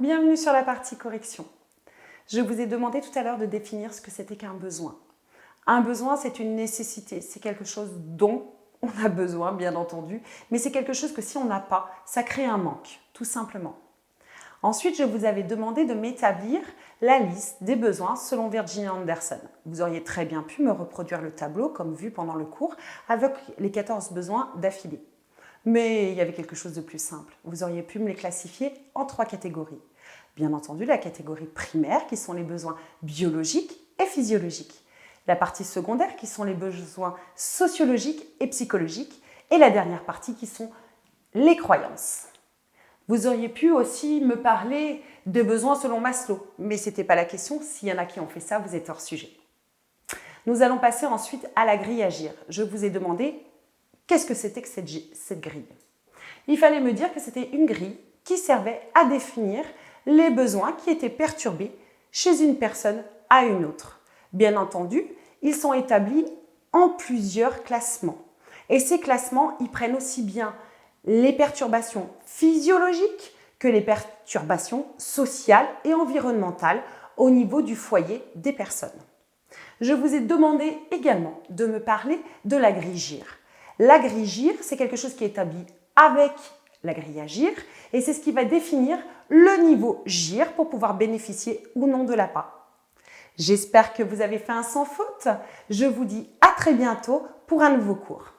bienvenue sur la partie correction. Je vous ai demandé tout à l'heure de définir ce que c'était qu'un besoin. Un besoin, c'est une nécessité, c'est quelque chose dont on a besoin, bien entendu, mais c'est quelque chose que si on n'a pas, ça crée un manque, tout simplement. Ensuite, je vous avais demandé de m'établir la liste des besoins selon Virginia Anderson. Vous auriez très bien pu me reproduire le tableau, comme vu pendant le cours, avec les 14 besoins d'affilée. Mais il y avait quelque chose de plus simple. Vous auriez pu me les classifier en 3 catégories. Bien entendu, la catégorie primaire, qui sont les besoins biologiques et physiologiques. La partie secondaire, qui sont les besoins sociologiques et psychologiques. Et la dernière partie, qui sont les croyances. Vous auriez pu aussi me parler de besoins selon Maslow, mais ce n'était pas la question. S'il y en a qui ont fait ça, vous êtes hors sujet. Nous allons passer ensuite à la grille Agir. Je vous ai demandé qu'est-ce que c'était que cette grille. Il fallait me dire que c'était une grille qui servait à définir les besoins qui étaient perturbés chez une personne à une autre. Bien entendu, ils sont établis en plusieurs classements. Et ces classements, ils prennent aussi bien les perturbations physiologiques que les perturbations sociales et environnementales au niveau du foyer des personnes. Je vous ai demandé également de me parler de la grille GIR. La grille GIR, c'est quelque chose qui est établi avec la grille Agir et c'est ce qui va définir le niveau GIR pour pouvoir bénéficier ou non de l'APA. J'espère que vous avez fait un sans faute. Je vous dis à très bientôt pour un nouveau cours.